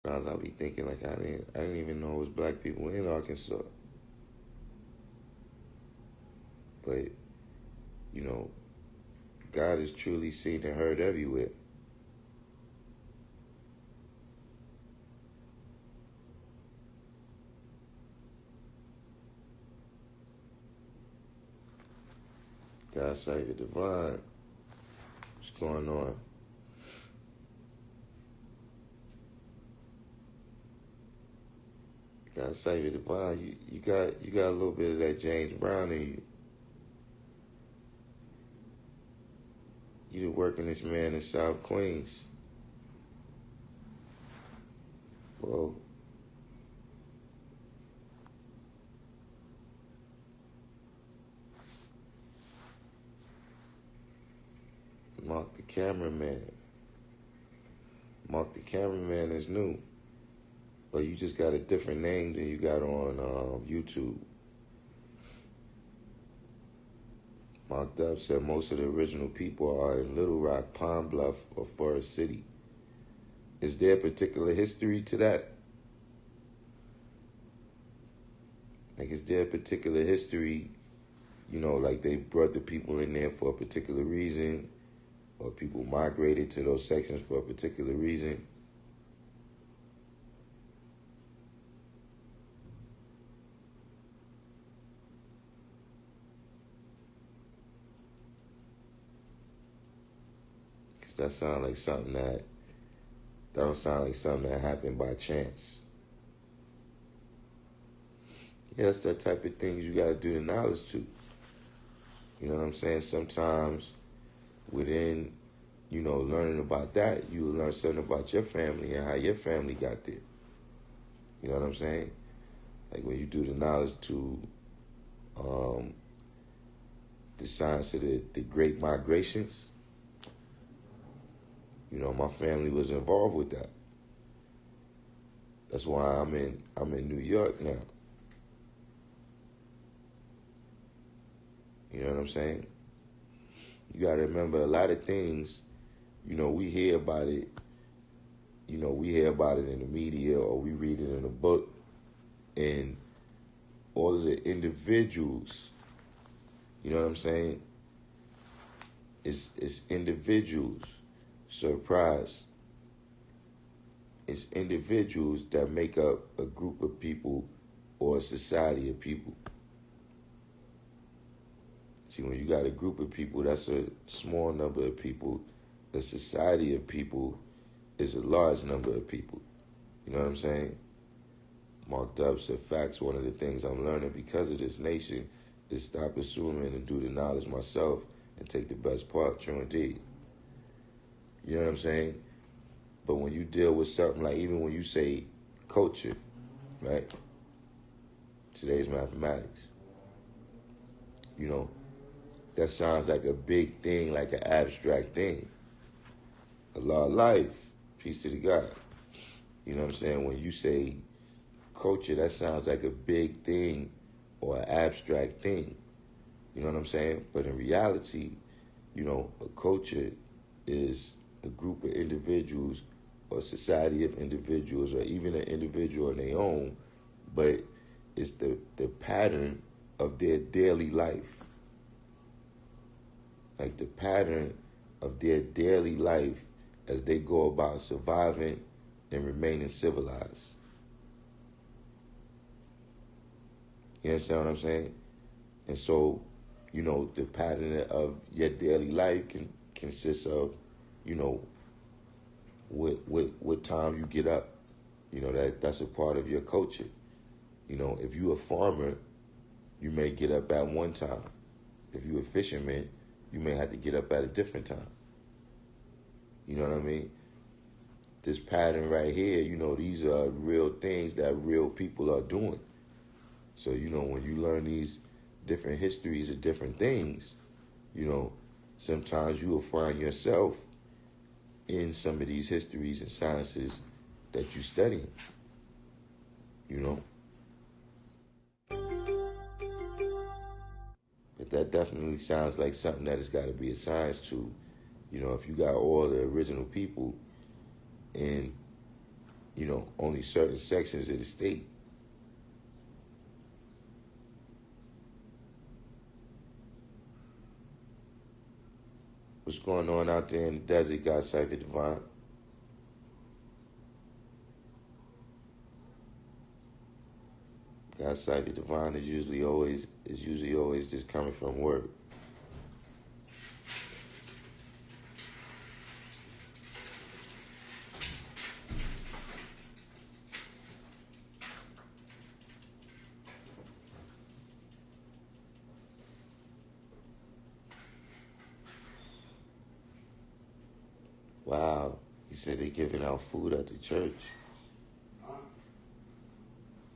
Sometimes I'll be thinking like I didn't even know it was black people in Arkansas. But, you know, God is truly seen and heard everywhere. God save the divine. What's going on? God save the divine. You got a little bit of that James Brown in you. You the working this man in South Queens. Well, Mark the cameraman. Mark the cameraman is new. But you just got a different name than you got on YouTube. Mark Dub said most of the original people are in Little Rock, Pine Bluff, or Forest City. Is there a particular history to that? Like, is there a particular history, like they brought the people in there for a particular reason, or people migrated to those sections for a particular reason? Because that sounds like something that don't sound like something that happened by chance. Yeah, that's that type of things you got to do the knowledge to. You know what I'm saying? Sometimes within, learning about that, you will learn something about your family and how your family got there. You know what I'm saying? Like when you do the knowledge to the science of the Great Migrations, my family was involved with that. That's why I'm in New York now. You know what I'm saying? You got to remember a lot of things, we hear about it, we hear about it in the media or we read it in a book, and all of the individuals, you know what I'm saying? It's individuals, surprise. It's individuals that make up a group of people or a society of people. See, when you got a group of people, that's a small number of people. A society of people is a large number of people. You know what I'm saying? Mark Dub said, facts, one of the things I'm learning because of this nation is stop assuming and do the knowledge myself and take the best part. True indeed. You know what I'm saying? But when you deal with something like, even when you say culture, right? Today's mathematics. That sounds like a big thing, like an abstract thing. A lot of life, peace to the God. You know what I'm saying? When you say culture, that sounds like a big thing or an abstract thing. You know what I'm saying? But in reality, a culture is a group of individuals or a society of individuals or even an individual on their own, but it's the pattern of their daily life. Like the pattern of their daily life as they go about surviving and remaining civilized. You understand what I'm saying? And so, the pattern of your daily life can consist of, what time you get up. That's a part of your culture. If you're a farmer, you may get up at one time. If you're a fisherman, you may have to get up at a different time. You know what I mean? This pattern right here, these are real things that real people are doing. So, when you learn these different histories of different things, sometimes you will find yourself in some of these histories and sciences that you study. But that definitely sounds like something that has got to be a science to. If you got all the original people in only certain sections of the state. What's going on out there in the desert, God Cypher Divine? God Cypher Divine is usually always just coming from work. Wow, he said they're giving out food at the church.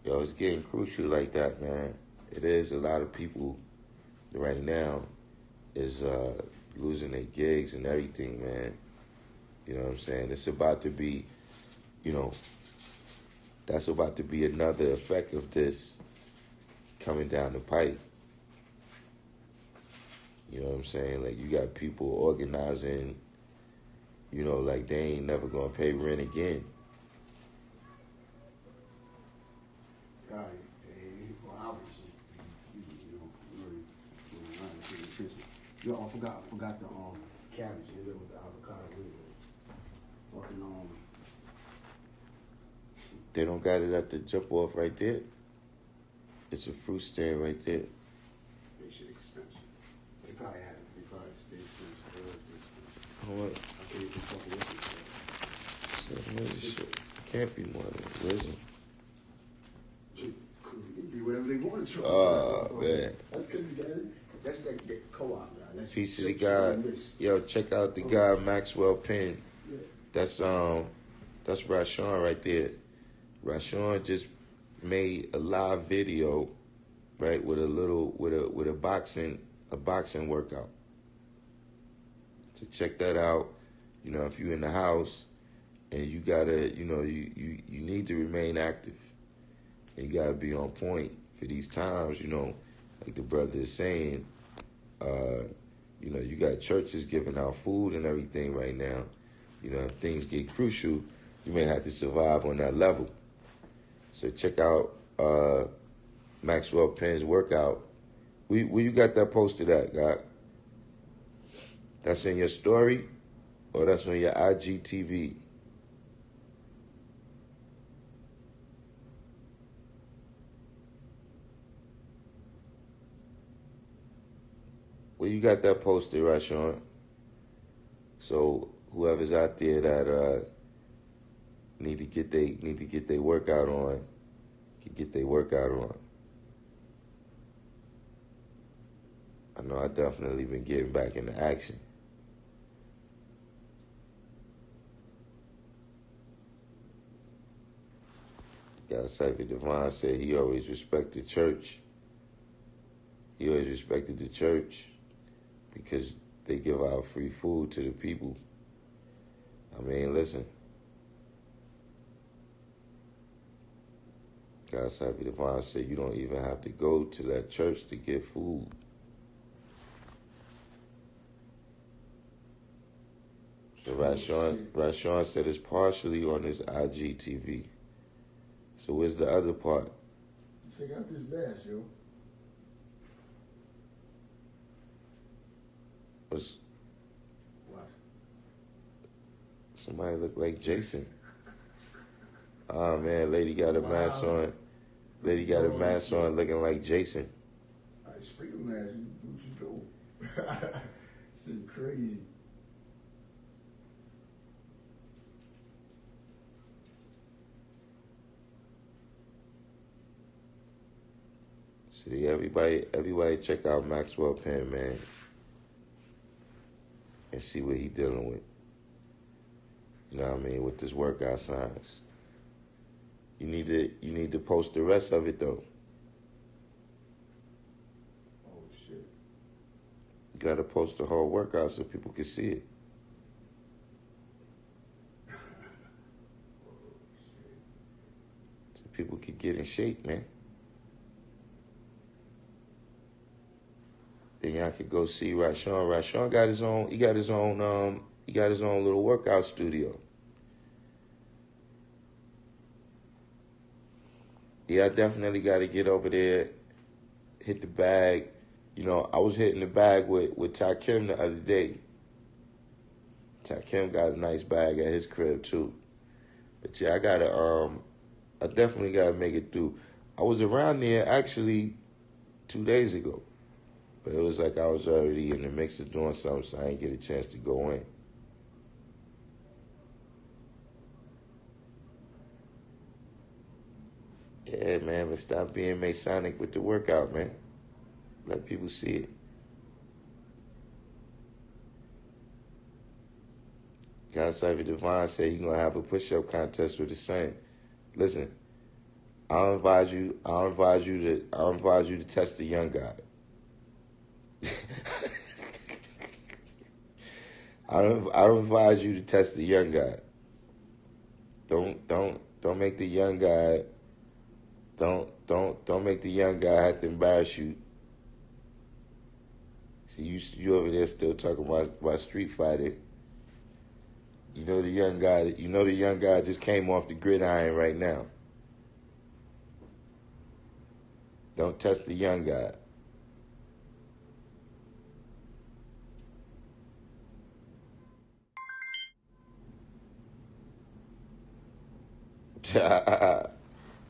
Yo, it's getting crucial like that, man. It is. A lot of people right now is losing their gigs and everything, man. You know what I'm saying? It's about to be, that's about to be another effect of this coming down the pipe. You know what I'm saying? Like, you got people organizing, like they ain't never gonna pay rent again. Yo, I forgot the cabbage in there with the avocado with it. Fucking They don't got it at the jump off right there. It's a fruit stand right there. They shit expensive. They probably had it because they expensive. What? I can't even fucking with it. Shit. Can't be more than wisdom. It could be whatever they want to try. Oh, man. That's because that's that co-op guy. That's Peace to the guy. Yo, check out the guy Maxwell Penn. Yeah. That's Rashawn right there. Rashawn just made a live video, right, with a boxing workout. So check that out. If you're in the house and you gotta, you need to remain active. And you gotta be on point for these times, like the brother is saying. You got churches giving out food and everything right now. If things get crucial, you may have to survive on that level. So check out Maxwell Penn's workout. Where you got that posted at, God? That's in your story? Or that's on your IGTV? Well, you got that posted, right, Sean? So whoever's out there that need to get their workout on, can get their workout on. I know I definitely been getting back into action. God Cypher Divine said he always respected church. He always respected the church because they give out free food to the people. I mean, listen. God Cypher Divine said you don't even have to go to that church to get food. So Rashawn said it's partially on his IGTV. So where's the other part? Check out this bass, yo. What? Somebody look like Jason. Oh man, lady got a mask on. Lady got a mask on looking like Jason. It's freedom mask. What you do? Shit crazy. See, everybody check out Maxwell Penn, man. And see what he dealing with. You know what I mean? With this workout science. You need to post the rest of it though. Oh shit. You gotta post the whole workout so people can see it. So people can get in shape, man. Then y'all could go see Rashawn. Rashawn got his own. He got his own little workout studio. Yeah, I definitely got to get over there, hit the bag. You know, I was hitting the bag with Darkim the other day. Darkim got a nice bag at his crib too. But yeah, I definitely gotta make it through. I was around there actually 2 days ago, but it was like I was already in the mix of doing something, so I didn't get a chance to go in. Yeah, man, but stop being Masonic with the workout, man. Let people see it. God Cypher Divine said you're gonna have a push-up contest with the same. Listen, I don't advise you. I don't advise you to test the young guy. I don't advise you to test the young guy. Don't make the young guy. Don't make the young guy have to embarrass you. See, you over there still talking about Street Fighter. You know the young guy. You know the young guy just came off the gridiron right now. Don't test the young guy.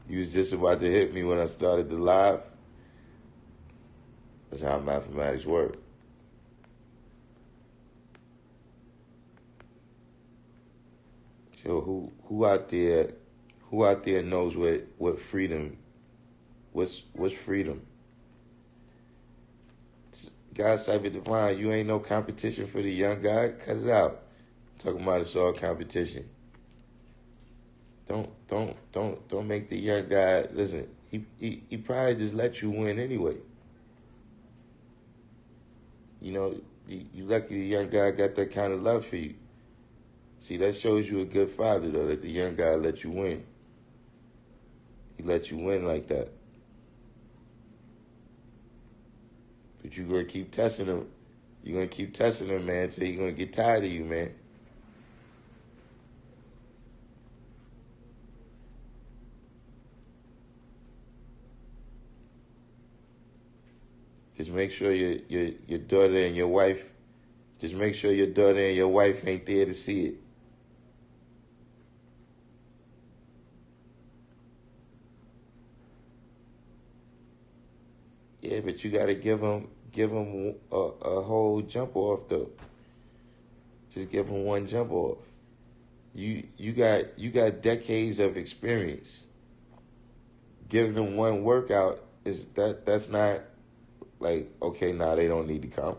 You was just about to hit me when I started the live. That's how mathematics work. So who out there knows what freedom, what's freedom? God Cypher Divine, you ain't no competition for the young guy. Cut it out. Talking about it's all competition. Don't make the young guy listen. He probably just let you win anyway. You know, you lucky the young guy got that kind of love for you. See, that shows you a good father though, that the young guy let you win. He let you win like that. But you're gonna keep testing him. You're gonna keep testing him, man, till you're gonna get tired of you, man. Just make sure your daughter and your wife. Just make sure your daughter and your wife ain't there to see it. Yeah, but you gotta give them a whole jump off though. Just give them one jump off. You got decades of experience. Giving them one workout that's not like, okay, nah, they don't need to come.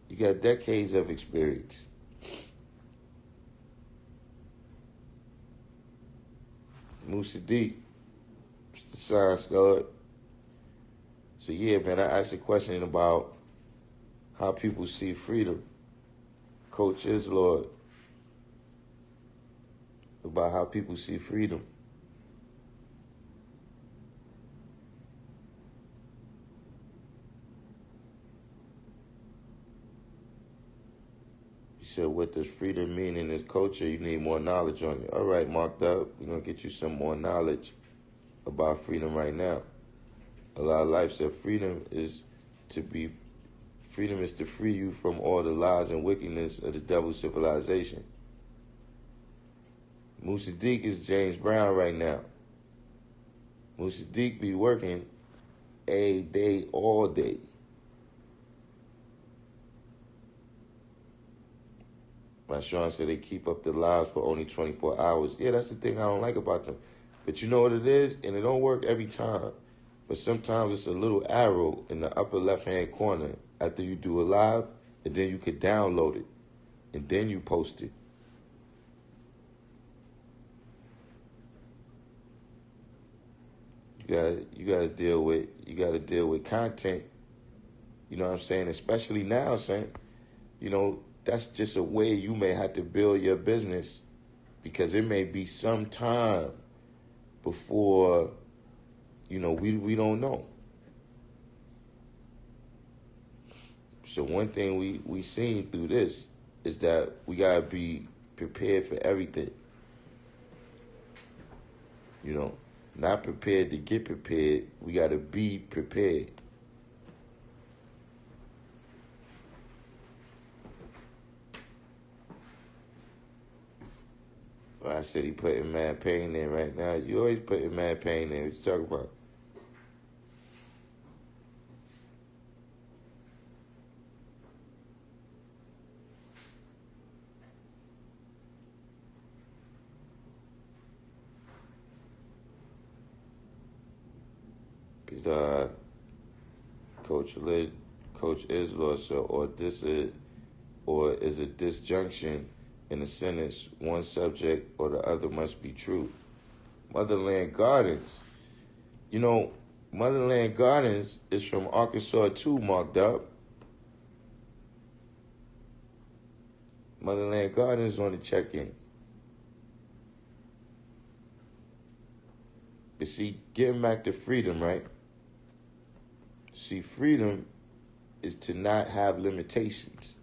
You got decades of experience. Musa D, Mr. Science Lord. So yeah, man, I asked a question about how people see freedom. Coach is Lord. About how people see freedom. You said, what does freedom mean in this culture? You need more knowledge on it. All right, marked up. We're going to get you some more knowledge about freedom right now. Allah Life said freedom is to free you from all the lies and wickedness of the devil's civilization. Musaddiq is James Brown right now. Musaddiq be working a day, all day. My Sean said they keep up the lives for only 24 hours. Yeah, that's the thing I don't like about them. But you know what it is? And it don't work every time. But sometimes it's a little arrow in the upper left-hand corner after you do a live, and then you could download it. And then you post it. You gotta deal with content. You know what I'm saying? Especially now, saying, you know, that's just a way you may have to build your business, because it may be some time before, you know, we don't know. So one thing we seen through this is that we gotta be prepared for everything. You know, not prepared to get prepared. We got to be prepared. Well, I said he putting mad pain in right now. You always putting mad pain in. What you talking about? Coach Isler said, or is a disjunction in a sentence, one subject or the other must be true. Motherland Gardens. You know, Motherland Gardens is from Arkansas too, marked up. Motherland Gardens on the check-in. But see, getting back to freedom, right? See, freedom is to not have limitations.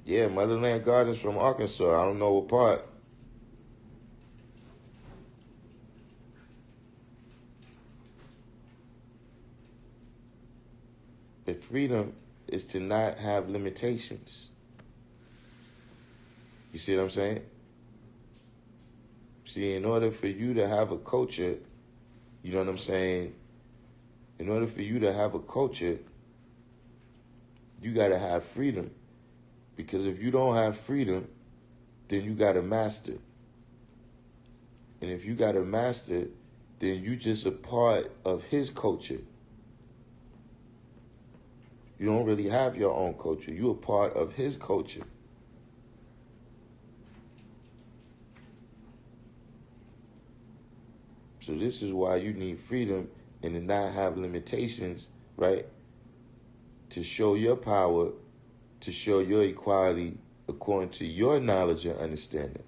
Yeah, Motherland Gardens from Arkansas. I don't know what part. But freedom is to not have limitations. You see what I'm saying? See, in order for you to have a culture, you know what I'm saying? In order for you to have a culture, you got to have freedom. Because if you don't have freedom, then you got to master. And if you got to master, then you just a part of his culture. You don't really have your own culture. You're a part of his culture. So this is why you need freedom and to not have limitations, right? To show your power, to show your equality according to your knowledge and understanding.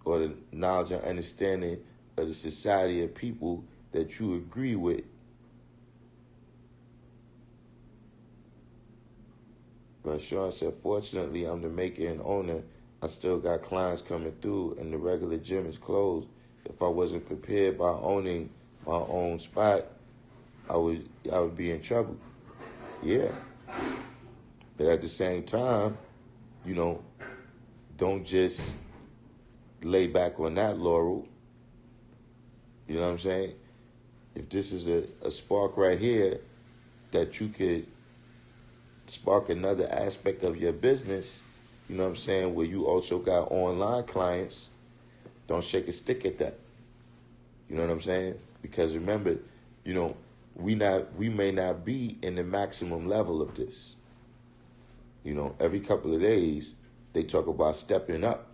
Or the knowledge and understanding of the society of people that you agree with. But Sean said, fortunately, I'm the maker and owner. I still got clients coming through and the regular gym is closed. If I wasn't prepared by owning my own spot, I would be in trouble. Yeah. But at the same time, you know, don't just lay back on that laurel. You know what I'm saying? If this is a spark right here that you could spark another aspect of your business, you know what I'm saying, where you also got online clients, don't shake a stick at that. You know what I'm saying? Because remember, you know, we may not be in the maximum level of this. You know, every couple of days, they talk about stepping up.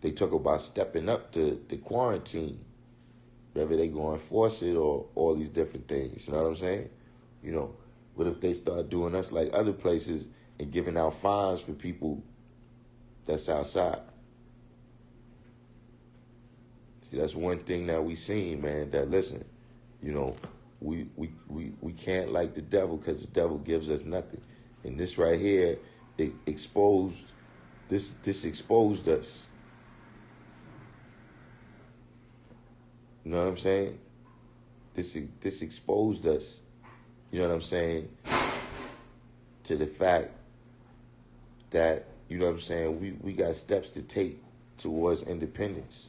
They talk about stepping up to quarantine. Whether they go enforce it or all these different things. You know what I'm saying? You know, what if they start doing us like other places and giving out fines for people that's outside? See, that's one thing that we seen, man, that listen, you know, we can't like the devil because the devil gives us nothing. And this right here, it exposed, this exposed us. You know what I'm saying? This exposed us, you know what I'm saying, to the fact that, you know what I'm saying, we got steps to take towards independence.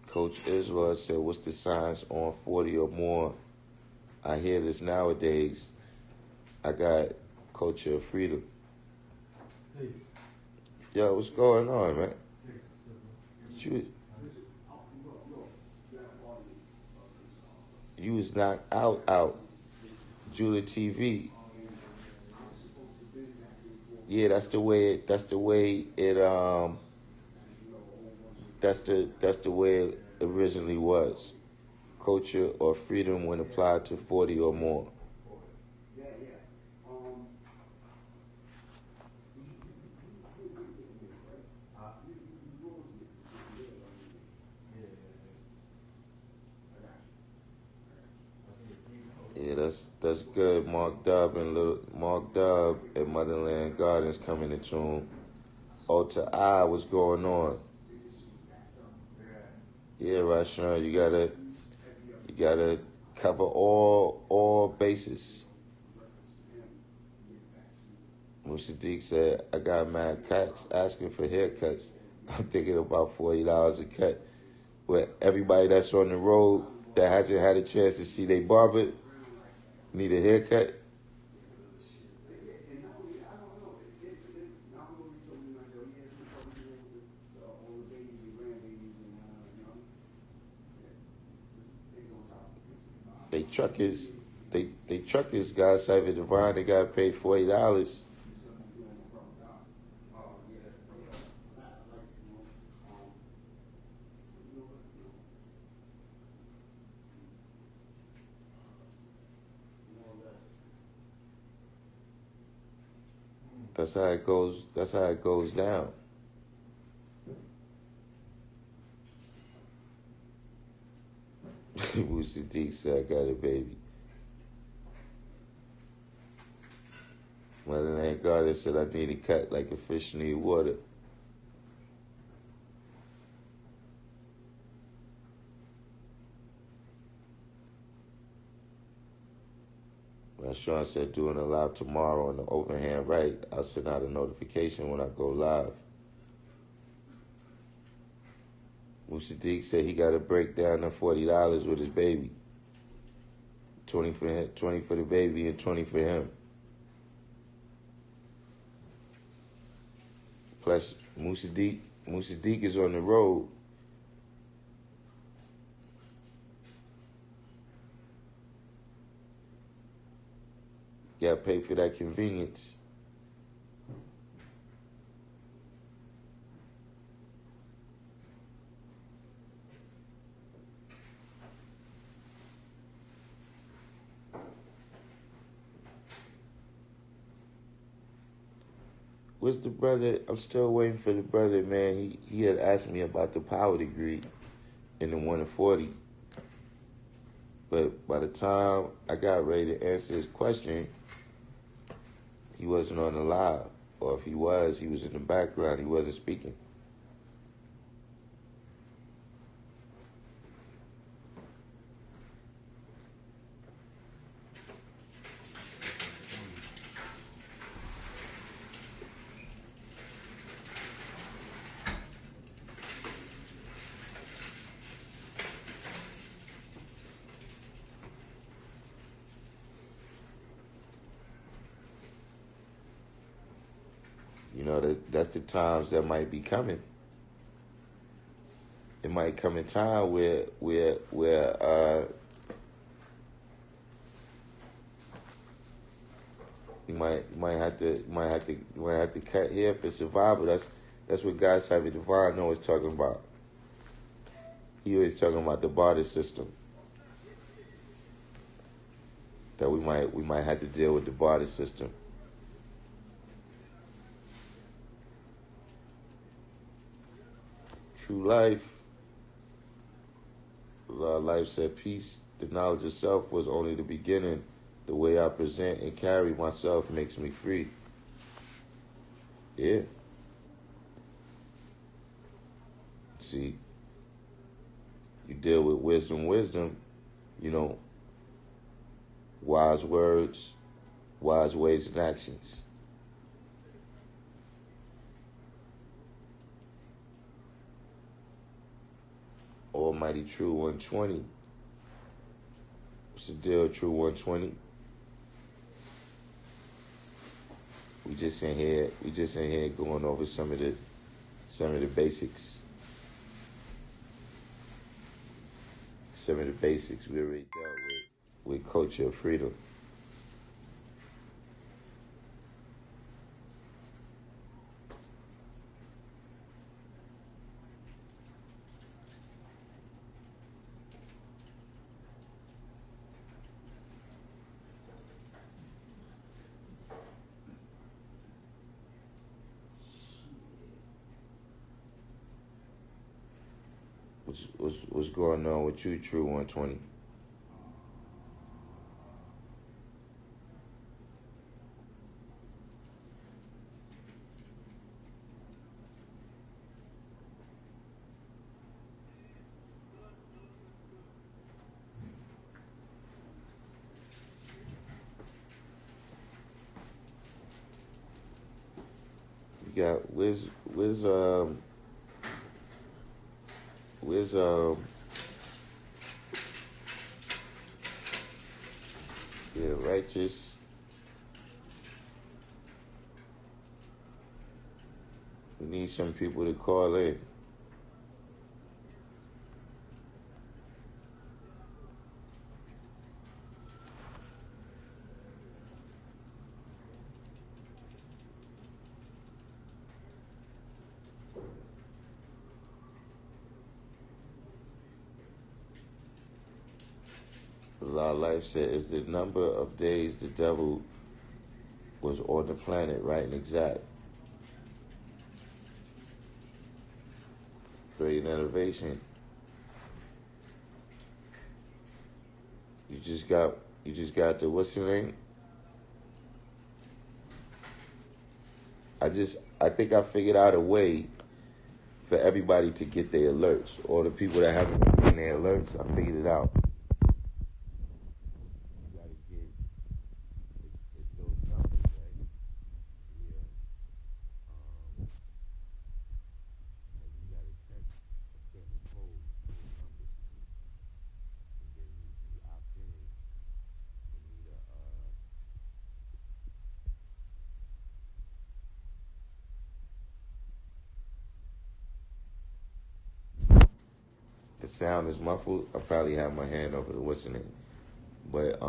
Coach Isler said, what's the science on 40 or more? I hear this nowadays. I got culture of freedom. Peace. Yo, what's going on, man? You was knocked out. Julia TV. Yeah, that's the way it that's the way it originally was. Culture or freedom when applied to 40 or more. That's good. Mark Dub and Motherland Gardens coming to tune. Alta I, what's going on? Yeah, Rashawn, you gotta cover all bases. Musaddiq said, I got mad cats asking for haircuts. I'm thinking about $40 a cut. Where everybody that's on the road that hasn't had a chance to see their barber need a haircut. They truckers got Cyber Divine, they gotta pay $40. That's how it goes. That's how it goes down. Boosie D said, I got a baby. Motherland Goddess said, I need a cut like a fish need water. Well, Sean said, doing a live tomorrow on the overhand right. I'll send out a notification when I go live. Musaddiq said he got to break down the $40 with his baby. 20 for him, 20 for the baby, and 20 for him. Plus, Musaddiq is on the road. You got to pay for that convenience. Where's the brother? I'm still waiting for the brother, man. He had asked me about the power degree in the 140. But by the time I got ready to answer his question, he wasn't on the live. Or if he was in the background. He wasn't speaking. You know, that's the times that might be coming. It might come in time where you might have to cut hair for survival. That's what God Cyber Divine always talking about. He always talking about the barter system. That we might have to deal with the barter system. True life. Life said peace. The knowledge of self was only the beginning. The way I present and carry myself makes me free. Yeah. See, you deal with wisdom, you know, wise words, wise ways and actions. Almighty True 120. What's the deal, True 120? We just in here going over some of the basics. Some of the basics we already dealt with culture of freedom. What's going on with you, True 120? We got where's yeah, righteous. We need some people to call in. Allah Life said, is the number of days the devil was on the planet right and exact? Great innovation. You just got the, what's your name? I think I figured out a way for everybody to get their alerts. All the people that haven't been getting their alerts, I figured it out. You gotta get it's those numbers, right? Yeah. And you gotta text a certain code, those numbers, and then you opt in for me to the sound is muffled. I probably have my hand over the what's in it. But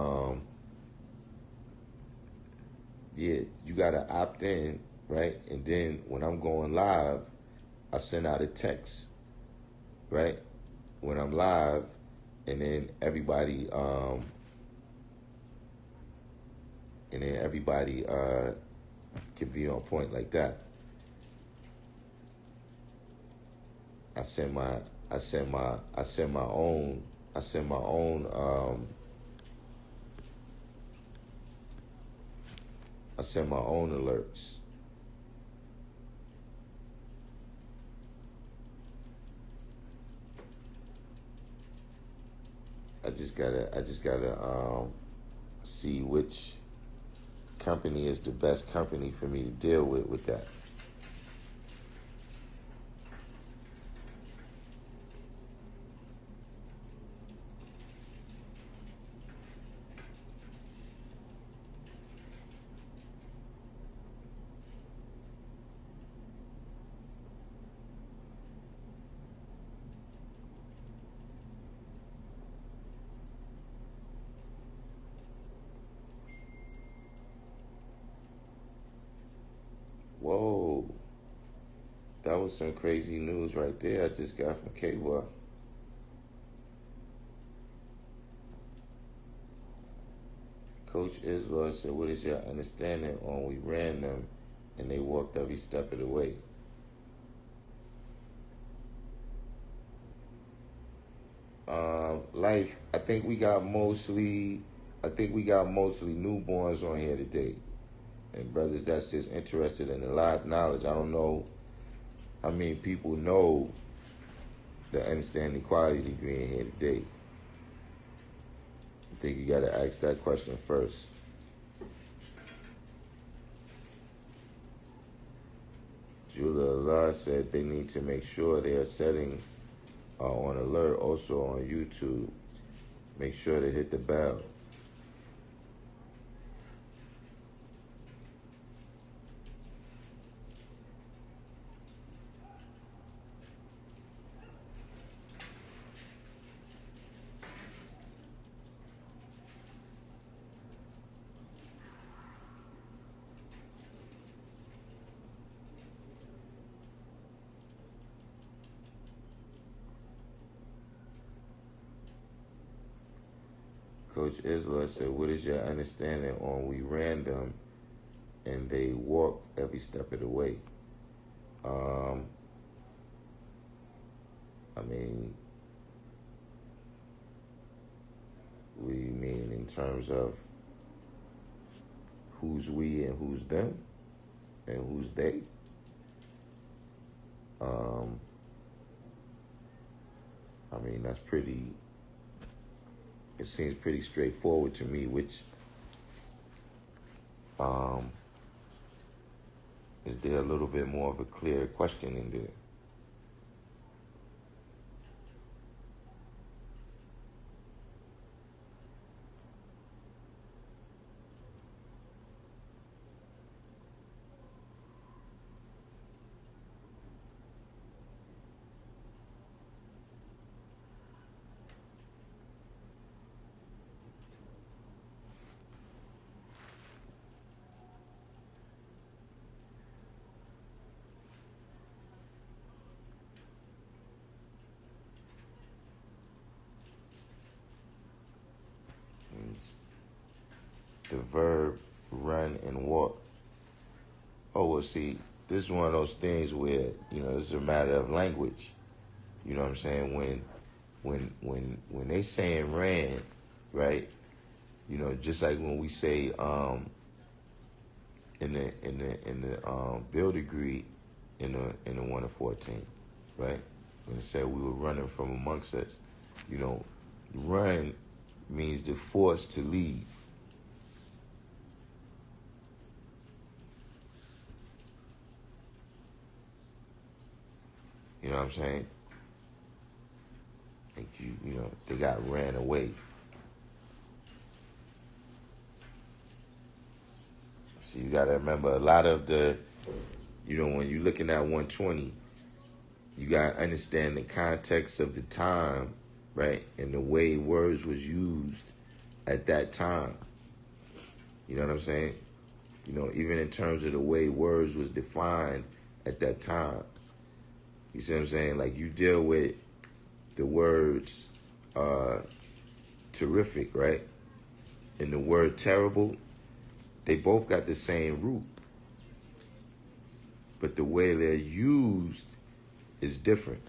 yeah, you gotta opt in, right? And then when I'm going live, I send out a text, right? When I'm live, and then everybody can be on point like that. I send my own alerts. I just gotta see which company is the best company for me to deal with that. Whoa, that was some crazy news right there I just got from K-Well. Coach Isla said, what is your understanding on we ran them and they walked every step of the way? Life, I think we got mostly newborns on here today. And brothers that's just interested in a lot of knowledge. I don't know how many people know the understanding equality degree in here today. I think you got to ask that question first. Julia Allah said they need to make sure their settings are on alert. Also on YouTube, make sure to hit the bell. Coach Isla said, what is your understanding on we ran them and they walked every step of the way? I mean, what do you mean in terms of who's we and who's them and who's they? I mean, it seems pretty straightforward to me, which is there a little bit more of a clear question in there. The verb run and walk. Oh, well, see, this is one of those things where, this is a matter of language. You know what I'm saying? When they saying ran, right? Just like when we say in the Bill degree in the 1 of 14, right? When it said we were running from amongst us, run means the force to leave. You know what I'm saying? Like they got ran away. So you got to remember a lot of the, when you're looking at 120, you got to understand the context of the time, right? And the way words was used at that time. You know what I'm saying? Even in terms of the way words was defined at that time. You see what I'm saying? Like you deal with the words terrific, right? And the word terrible, they both got the same root. But the way they're used is different.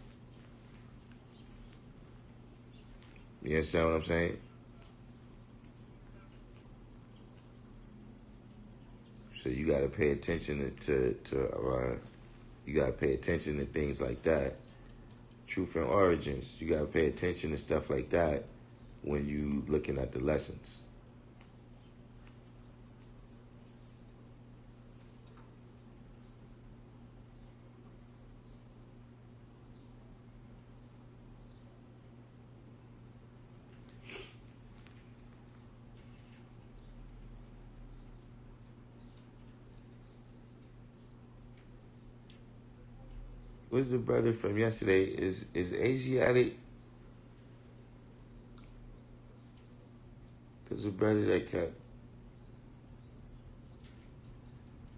You understand what I'm saying? So you got to pay attention to you got to pay attention to things like that. Truth and origins. You got to pay attention to stuff like that when you looking at the lessons. What's the brother from yesterday? Is Asiatic? There's a brother that kept